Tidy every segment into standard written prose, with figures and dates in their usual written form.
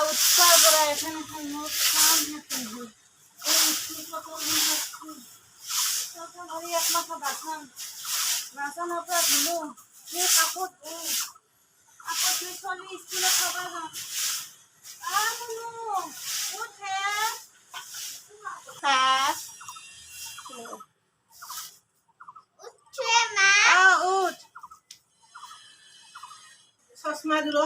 উৎসৰ পৰা এখন এখন নোট খাম নাথাকিব এই স্কুলটো কৰি একমাত্ৰ বাচনৰ পৰা ধুলো সেই কাপোৰ ধুই চলি স্কুলত থব যাওঁ উঠে চশমা দিলো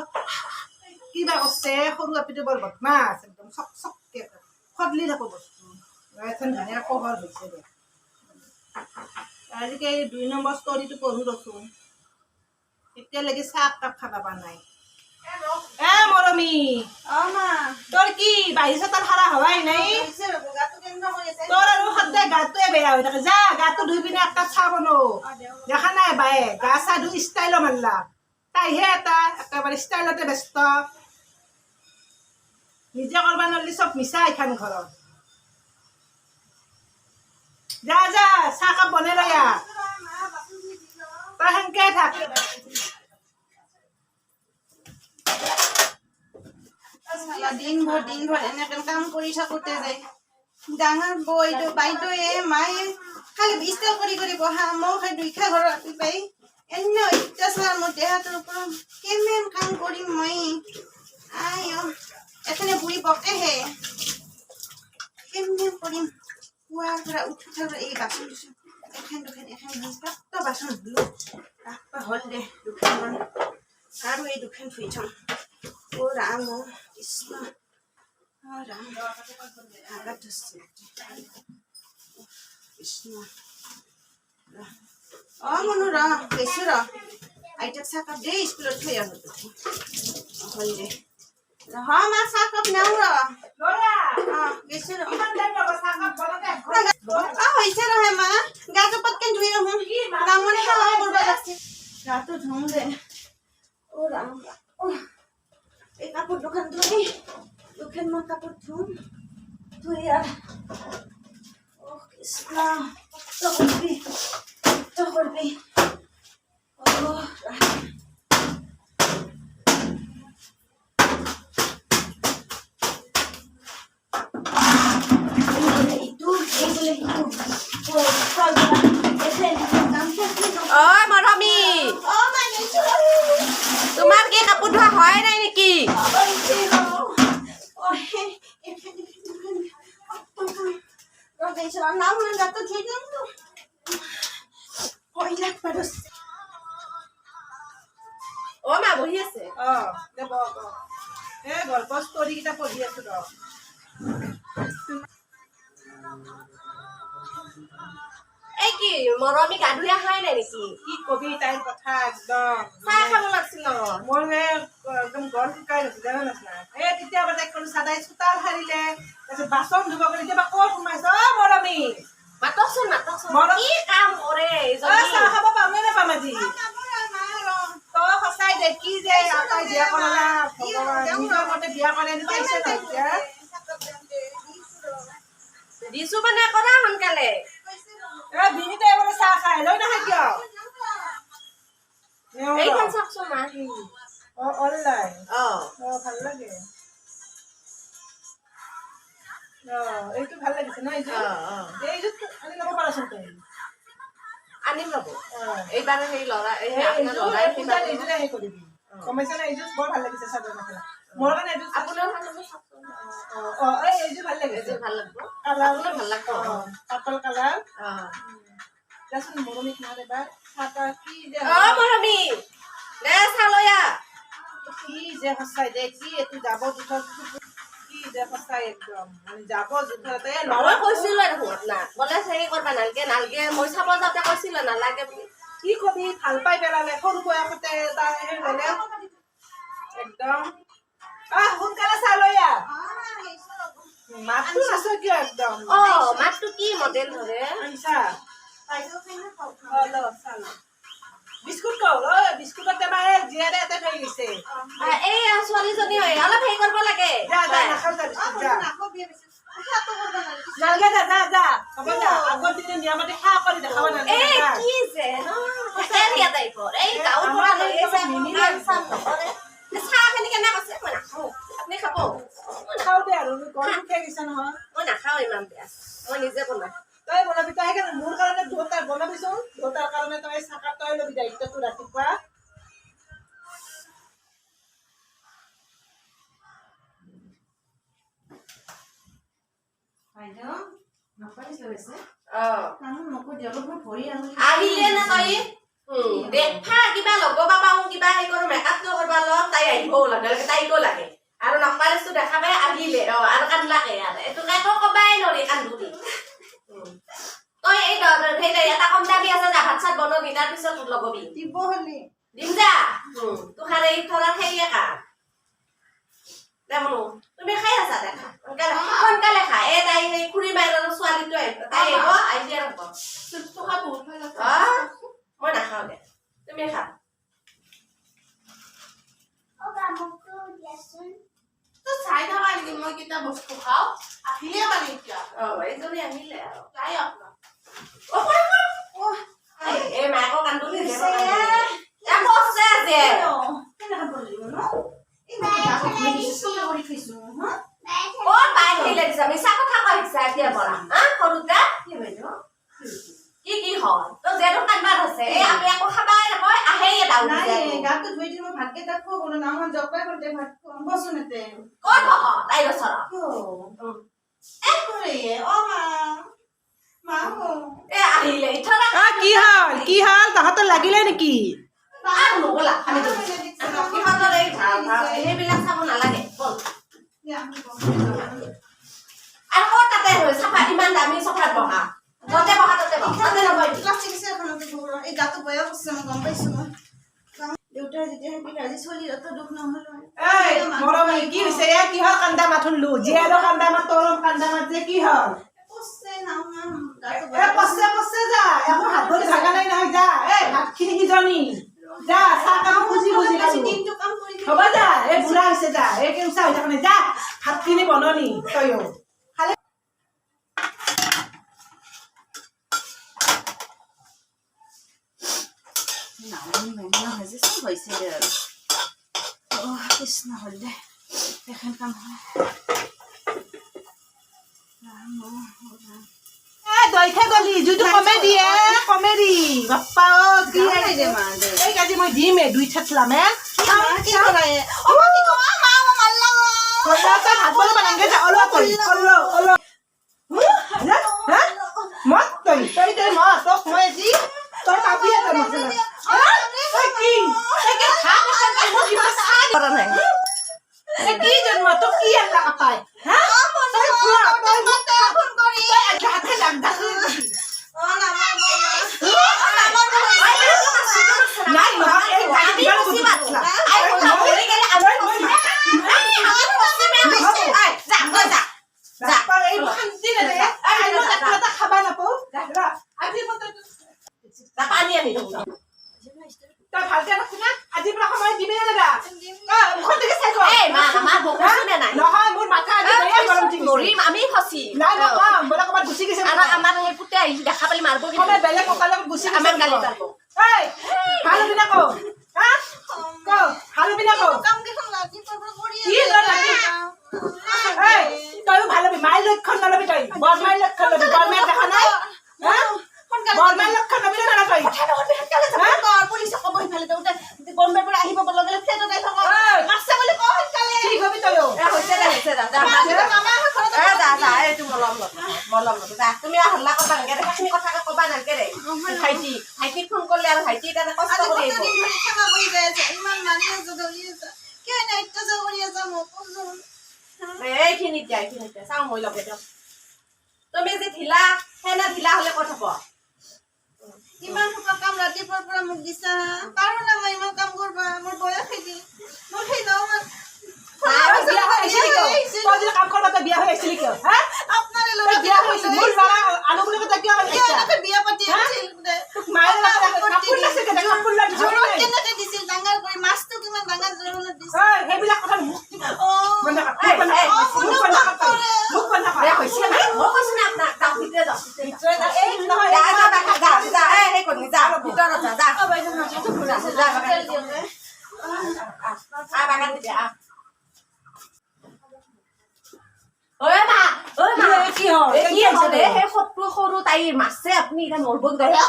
কিবা কৰছে সৰু আপিটো বৰ বদমাছ একদম চক চককে খদলি থাকো বস্তু এখন ধুনীয়া কভাৰ হৈছে দে আজিকে 2 নম্বৰ ষ্টৰীটো পঢ়ো ৰচোন এতিয়ালৈকে চাহ কাপ খাবা পা নাই এ মৰমী মা তোৰ কি বাহিৰ তাৰ হাৰা হৱাই নাই তোৰ আৰু সদায় গাটোৱে বেয়া হৈ থাকে যা গাটো ধুই পিনে একটা চাহ বনো দেখা নাই বায়ে গা চা ধুই ষ্টাইলো মাৰলা তাইহে এটা একেবাৰে ষ্টাইলতে ব্যস্ত নিজে কৰবা নলি চব মিছা এখন ঘৰত যা যা চাহ কাপ বনাই লয়া তই সেনকে থাক দিনভৰ এনেকে কাম কৰি থাকোঁতে যায় ডাঙৰ বাইদেৱে মায়ে খালি ষ্টাইল কৰি বহা মই খাই দুইখা ঘৰত ৰাতি পাই এনে অত্যাচাৰ মোৰ দেহাটোৰ ওপৰত কেমেন কাম কৰিম মই এখানে বুঢ়ী বকেহে কেমনে কৰিম পুৱাৰ পৰা উঠাৰ পৰা এই বাচন দিছোঁ এখন বাচন ধুলো হ'ল দে দুখনমান আৰু এই দুখন ধুই থম রাম ও কৃষ্ণ রাম কৃষ্ণ মনু বেছো আইতাক চাহকাপ দে স্কুলত থৈ আহো হল দে মা চাহকাপ নেও বেছো হৈছে ৰহে মা গাটো পটকেন ধুই ৰহো ৰামনে সেৱা কৰিব লাগছে গাটো ধুম দে রাম এই কাপড় দোকান ধুই দুখান কাপড় ধুই আর ও কৃষ্ণ তো করবি ও মৰমী তোমাৰ কি কাপোৰ ধোৱা হয় নাই নেকি মা বহি আছে গল্প ষ্টৰী কেইটা পঢ়ি আছো এই কি মৰমী গা ধুই আহাই নাই নেকি কি কবি তাইৰ কথা একদম চাহ খাব লাগছিল মোৰ একদম গল শুকাই গৈছে জানা নাছিনা তেতিয়া তাইক কলো চাদাই চোতাল সাৰিলে তাৰপিছত বাচন ধুব গ'লে এতিয়া ক'ত সোমাইছ মৰমী মাতকচোন কি কাম কৰে চাহ খাব পাম নে নাপাম আজি তই সঁচাই দে কি যে তাই বিয়া কৰালা নিজৰ মতে বিয়া কৰে দিছো মানে কৰা সোনকালে বিনিতাই এবাৰে চাহ খাই লৈ নাখায় কিয় এইখন চাওকচোন মা অনলাইন ভাল লাগে এইটো ভাল লাগিছে ন এইযোৰ আনি ল'ব পাৰাচোন তই আনিম ৰ'ব এইবাৰ সেই ল'ৰা এইযোৰে হেৰি কৰিবি কমাইছে না এইযোৰ বৰ ভাল লাগিছে চাদৰ মেখেলা মোৰ কাৰণে এইযোৰ আপোনাৰ এইযোৰ ভাল লাগিছে ভাল লাগিব কালাৰ ভাল লাগিব পাৰ্পল কালাৰ যাচোন মৰমীক মাৰ এবাৰ চাহ কি যে মৰমী দে চাহ লৈ আহ কি যে সঁচাই দে কি এইটো যাব জোথৰ কি যে সঁচাই একদম মানে যাব জোথৰতে মই কৈছিলো দেখোন আপোনাক বোলে হেৰি কৰবা নালগে মই চাব যাওঁতে কৈছিলো নালাগে বুলি কি কবি ভাল পাই পেলালে সৰু বয়সতে তাৰ হেৰি হ'লে একদম সোনকালে চাহ লৈ আহ মাতটো নাচ কিয় একদম মাতটো কি মডেল ধৰে বিস্কুট কওঁ বিস্কুটত এবাৰ জীয়াৰে এটা থৈ গৈছে এই ছোৱালীজনী হয় অলপ হেৰি কৰিব লাগে নালাগে যা হ'ব যা আগৰ দিনে নিয়মতে সেৱা কৰি দেখাব নালাগে কি যে হেৰিয়া টাইপৰ এই গাঁৱৰ পৰা লৈ চাহ খিনি কেনে কৈছে মই নাখাওঁ আপুনি খাব গৰম উঠাই দিছে নহয় মই নাখাওঁ ইমান বেয়া মই নিজে বনাম তই বনাবি তই সেইকাৰণে মোৰ কাৰণে দুটাৰ বনাবিচোন দুটাৰ কাৰণে তই চাহকাপ তই ল'বি দায়িত্বটো ৰাতিপুৱা বাইদেউ নকৰিছে হৈছে অঁ মানুহ নকৰি অলপ মই ভৰি আনো আহিলে না তই দেখা কিবা লগবা পাওঁ কিবা সেই কৰোঁ মেকআপটো কৰিব লম তাই আহিবও লাগে তাইকো লাগে আৰু নকপালিছটো দেখা পাই আহিলে আৰু কান্দলাকে আৰু এইটো একো কবাই নৰি কান্দুৰি তই এই সেই এটা কম দাবী আছে যা ভাত চাত বনাবি তাৰপিছত লগবি দিব হ'লি দিম যা তোহাৰ এই থলাৰ সেইয়ে কা দেখোন তুমি খাই আছা দেখা সোনকালে খা এই তাই সেই খুৰী বাইৰৰ ছোৱালীটো আহিব তাই আহিব আহি আৰু হ'ব মই নাখাওঁ দে তুমি খা চাই থকা নেকি মই কেইটা বস্তু খাওঁ আহিলে মানে এতিয়া এইজনী আহিলে আৰু যাই আপোনাক এই মায়েকৰ কান্দুলি বছে যে কেনেকৈ বলিব ন এই কৰি থৈছোঁ হা অ বাই আহিলে দিছা মিছা কথা কৈছা এতিয়া পৰা সৰুতে কি বাইদেউ কি হয় তো যেটো কান্দবাৰ আছে এই আমি আকৌ খাবাই নাপায় আহেই দাও নাই গাটো ধুই দিম ভাতকেইটা খুব বলো না আমার জপাই করতে ভাত বসুন এতে কোন বহ তাই বছৰ এক কৰে ও মা মা ও এ আহিলে ইথৰা কি হল তাহাঁতৰ লাগিলে নেকি আৰু নগলা আমি কিহঁতৰ এই সেইবিলাক চাব নালাগে বল আৰু ক'ত তাতে চাফা ইমান দামী চফাত বহা ততে বহা ততে নবই প্লাস্টিক আছে এখনতে বড় এই গাটো বয়া করছে আমি গম পাইছো দেউতা যেতিয়া হেপি আজি চলি অত দুখ নহল এই মৰমী কি হৈছে এ কি হল কান্দা মাথুনলু জিয়াৰো কান্দা মাত তোৰম কান্দা মাত যে কি হল পছে নাও না গাটো এ পছে যা একো হাত ভৰি ভাগা নাই নহয় যা এই ভাতখিনি কিজনী যা চাহ কাপ খুজি খালো দিনটো কাম কৰি হ'ব যা এই বুঢ়া হৈছে যা এই কেউচা হৈ থাকা নাই যা ভাতখিনি বননি তয়ো নাম মেমনা হয়েছে সব হয়েছে ও কৃষ্ণ হল দে এখন কাম হয় দৈ খাই গলি যুইটো কমে দি বাপ্পা কি দে মা দে এই কাজি মই দিম দুই ছাতলাম কি করে ও মা কি কো মা মাল্লা ভাত বলো বানাঙ্গে যা অলো কই অলো মত তই মত তোক মই যি তোর কাপিয়া তোর মছলা ওই কি কে খা মই কিবা খা কৰা নাই এ কি জন্ম তো কি আল্লাহ কাপায় হ্যাঁ তই পুরা তই মত ফোন করি হাতে লাগ দাও ও না মা নাই মা এই গাড়ি দিবার কথা বাতলা আই কথা বলি গেলে আমি যা এই শান্তি নে দে আই মই এটা খাবা নাপো আজি মতে পানী আনি দিওঁ তই ভালকে ৰাখি না আজি পৰা সময় দিবি না দাদা মুখত দেখি চাই এই মা আমাৰ বকুনে নাই নহয় মোৰ মাথা আজি বেয়া গৰম ঠিক নৰিম আমি ফচি নাই নকম বোলে ক'ৰবাত গুচি গৈছে আৰু আমাৰ সেই পুতে আহি দেখা পালি মাৰিব কি ক'ৰবাত বেলেগ ককাৰ লগত গুচি গৈছে আমাৰ গালি পাৰিব এই ভাল হবি না কও হা কও ভাল হবি না কও কাম দেখুন লাগি পর করি কি ল লাগি এই তইও ভাল হবি মাইল লক্ষণ নলবি তই বৰমাইল লক্ষণ লবি বৰমাইল দেখা নাই হা বৰমাইল লক্ষণ লবি না তই পুলিশ কব ইফালে দেউতা বম্বে পৰা আহিব লগে লগে ফেটো দেই থাক মাছে বুলি কও সোনকালে ঠিক হবি তইও এ হৈছে মামা যা এইটো মলম যা তুমি হল্লা কৰবা নালাগে সেইখিনি কথা ক'বা নালাগে দে ভাইটিক ফোন কৰিলে আৰু ভাইটি তাতে কষ্ট কৰি আহিব ক্ষমা কৰি যায় ইমান মানি আছে ধৰি আছে কিয় নাইট কৰি আছে মোক এইখিনিত চাওঁ মই লগে দিয়ক তুমি যে ঢিলা সেনে ঢিলা হ'লে ক'ত হ'ব ইমান কাম ৰাতিপুৱাৰ পৰা মোক দিছা পাৰো না মই ইমান কাম কৰবা মোৰ বয়স খেলি মোৰ সেই নাও কাম কৰবা তই বিয়া হৈ আহিছিলি কিয় হা আপনাৰে তই বিয়া হৈছিল মোৰ ল'ৰা আনো বুলি কৈ কিয় আহিছা বিয়া পাতি আছিল তোক মায়ে কাপোৰ লাগছে কাপোৰ লাগছে জৰুৰত কেনেকে দিছিল ডাঙৰ কৰি মাছটো কিমান ডাঙৰ জৰুৰত দিছিল সেইবিলাক কথা মোক অ বন্ধ বেয়া হৈছে না মই কৈছো না আপোনাক যাওঁ ভিতৰে যাওঁ এই নহয় যা ভিতৰত যা বাইদেউ নাথাকে বাগান দিবি ঐ মা কি হ'ল? এই কি কেনেকে হ'ল আহিছে সেই সৰু তাইৰ মাছে আপুনি এতিয়া মৰব গ'লে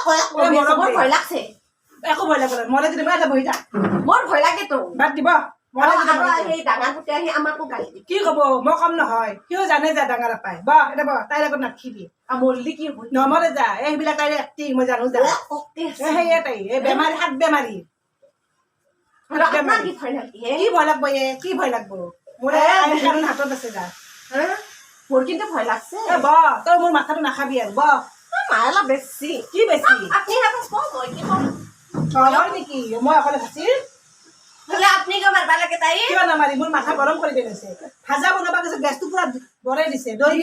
মোৰ ভয় লাগছে একো ভয় লাগব নাই মৰে যদি মই এটা বহি থাক মোৰ ভয় লাগেতো বাদ দিব মৰে যদি আৰু মৰে সেই ডাঙৰ পুতে আহি আমাকো গালি দিয়ে কি কব মই কম নহয় সিও জানে যে ডাঙৰ নাপায় বা এটা বা তাইৰ আগত নাখিবি আৰু মৰলি কি হ'ব নমৰে যা এইবিলাক তাইৰ এক্টিং মই জানো যা সেয়ে তাই এই বেমাৰী হাত বেমাৰী আৰু আপোনাৰ কি ভয় লাগে কি ভয় লাগব কি ভয় লাগব মোৰ আইন কানুন হাতত আছে যা মোৰ কিন্তু ভয় লাগছে এ ব তই মোৰ মাথাটো নাখাবি আৰু ব মা অলপ বেছি কি বেছি আপুনি হাতত কম মই কি কম হয় নেকি মই অকলে খাচি হ'লে আপুনি কিয় মাৰিব লাগে তাই কিয় নামাৰি মোৰ মাথা গৰম কৰি পেলাইছে ভাজা বনাব গৈছে গেছটো পুৰা বৰাই দিছে দৈ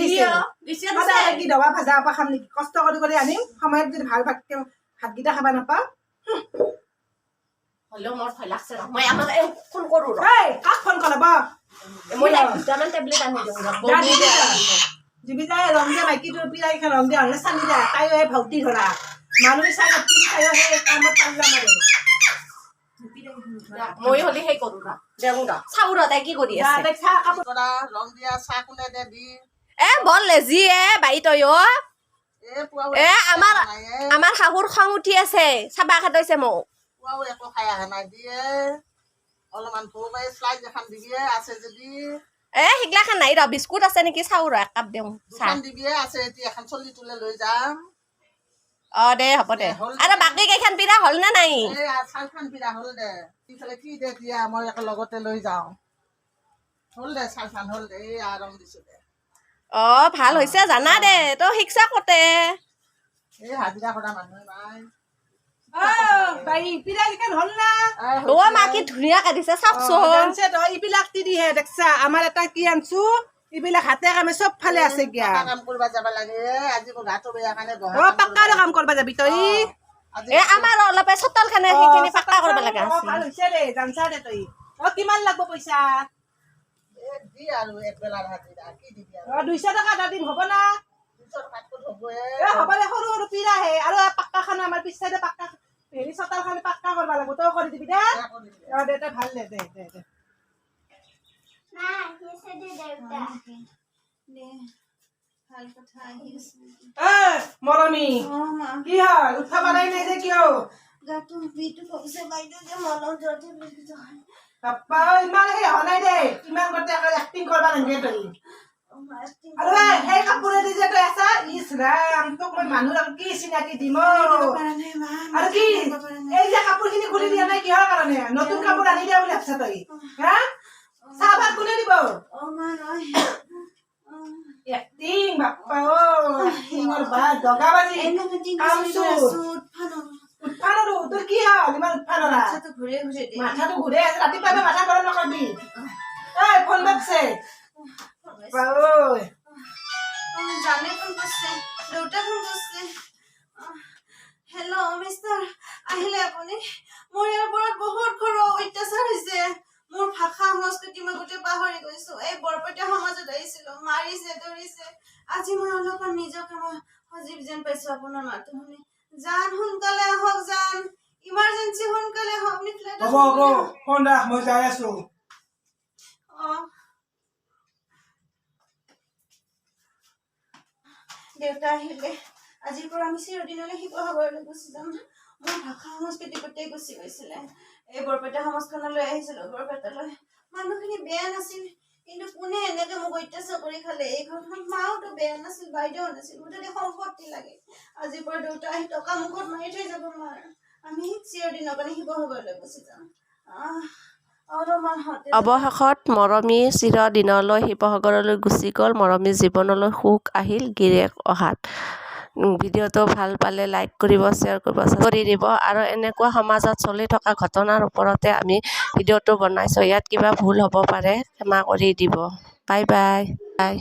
দিছে সদায় কি দবা ভাজা আপা খাম নেকি কষ্ট কৰি আনিম সময়ত যদি ভাল ভাতকেইটা খাব নাপাওঁ হ'লেও মোৰ ভয় লাগছে মই আমাক ফোন কৰোঁ এই কাক ফোন কৰাব মই দুটামান টেবলেট আনি দিওঁ যিবি যায় ৰং দিয়া মাইকীটোৰ পিৰাইখন ৰং দিয়া হ'লে চানি যায় তাইও এই ভক্তি ধৰা মানুহে চাই তাইও সেই কামত পাল্লা মাৰে মই হ'লে সেই কৰোঁ চাওঁ তাই কি কৰি আছে তাইক চাহ কাপোৰ ৰং দিয়া চাহ কোনে দে দি বৰ লেজি বাই তই পুৱাও আমাৰ শাহুৰ খং উঠি আছে চাবা খাইছে মোক পুৱাও একো খাই অহা নাই দিয়ে অলপমান ভোক শ্লাইজ এখন দিবিয়ে আছে যদি সেইগিলাখান নাই বিস্কুট আছে নেকি চাওঁ এক কাপ দিওঁ দুখন দিবিয়ে আছে এতিয়া এখন চলি তুলে লৈ যাম দে হ'ব দে আৰু বাকী কেইখন পিঠা হ'ল নে নাই এই চালখান পিঠা হ'ল দে ইফালে কি দে দিয়া মই একে লগতে লৈ যাওঁ হ'ল দে চালখান হ'ল দে এই ৰং দিছো দে ভাল হৈছে জানা দে তই শিক্ষা কতে এই হাজিৰা কৰা মানুহে নাই বাই পিৰাইখন হ'ল না মা কি ধুনীয়া কাটিছে চাওকচোন এইবিলাক তিৰিহে দেখছা আমাৰ এটা কি আনছো এইবিলাক হাতে কামে চব ফালে আছে কিয়া কাম কৰিব যাব লাগে আজি মোৰ গাটো বেয়া কাৰণে পাক্কাৰ কাম কৰবা যাবি তই আমাৰ অলপ চোতাল খানে সেইখিনি পাক্কা কৰিব লগা আছে ভাল হৈছে দে জানছা দে তই কিমান লাগব পইচা দি আৰু একবেলাৰ হাজিৰা কি দিবি আৰু 200 টকা এটা দিম হ'ব না 200 টকাত হ'বয়ে হ'ব দে সৰু সৰু পিৰাহে আৰু পাক্কা খান আমাৰ পিছ চাইডে পাক্কা হেৰি চোতাল খানে পাক্কা কৰবা লাগিব তই কৰি দিবি দে দে তই ভাল দে দে মৰমী কি হ'ল উঠা পাৰাই নাই যে কিয় গাটো বিটু কইছে বাইদেউ যে মনৰ জতে বিটু পাপা ইমান সেই হোৱা নাই দে ইমান গতে এক্টিং কৰবা নাগে তই আৰু সেই কাপোৰে দি যে তই আছা ইছ ৰাম তোক মই মানুহ কি চিনাকি দিম আৰু কি এই যে কাপোৰখিনি খুলি দিয়া নাই কিহৰ কাৰণে নতুন কাপোৰ আনি দিয়া বুলি ভাবছা তই হা চাহ ভাত কোনে দিব এক্টিং বাপ্পা এক্টিঙৰ বা দগাবাজি উৎফানৰো তোৰ কি হ'ল ইমান উৎফানৰা মাথাটো ঘূৰে আছে ৰাতিপুৱা মাথা গৰম নকৰবি এই ফোন বাজছে জানে ফোন কৰছে দেউতা ফোন কৰছে হেল্ল' মিষ্টাৰ আহিলে আপুনি মোৰ ইয়াৰ পৰা বহুত ঘৰৰ অত্যাচাৰ হৈছে মোৰ ভাষা সংস্কৃতি মই গোটেই পাহৰি গৈছো এই বৰপেটা সমাজত আহিছিলো মাৰিছে ধৰিছে আজি মই অলপমান নিজকে মই সজীৱ যেন পাইছো আপোনাৰ মাতটো শুনি জান সোনকালে আহক জান ইমাৰ্জেঞ্চি সোনকালে আহক আপুনি ফ্লেট হ'ব ফোন ৰাখ মই যাই আছো দেউতা আহিলে আজিৰ পৰা আমি চিৰদিনলৈ শিৱসাগৰলৈ গুচি যাম মোৰ ভাষা সংস্কৃতি গোটেই গুচি গৈছিলে এই বৰপেটা সমাজখনলৈ আহিছিলো বৰপেটালৈ মানুহখিনি বেয়া নাছিল কিন্তু কোনে এনেকে মোক অত্যাচাৰ কৰি খালে এই ঘৰখন মাওতো বেয়া নাছিল বাইদেউ নাছিল মুঠতে সম্পত্তি লাগে আজিৰ পৰা দেউতা আহি টকা মুখত মাৰি থৈ যাব মাৰ আমি চিৰদিনৰ কাৰণে শিৱসাগৰলৈ গুচি যাম অৱশেষত মৰমী চিৰদিনলৈ শিৱসাগৰলৈ গুচি গ'ল মৰমী জীৱনলৈ সুখ আহিল গিৰিয়েক অহাত ভিডিঅ'টো ভাল পালে লাইক কৰিব শ্বেয়াৰ কৰিব কৰি দিব আৰু এনেকুৱা সমাজত চলি থকা ঘটনাৰ ওপৰতে আমি ভিডিঅ'টো বনাইছোঁ ইয়াত কিবা ভুল হ'ব পাৰে ক্ষমা কৰি দিব বাই বাই বাই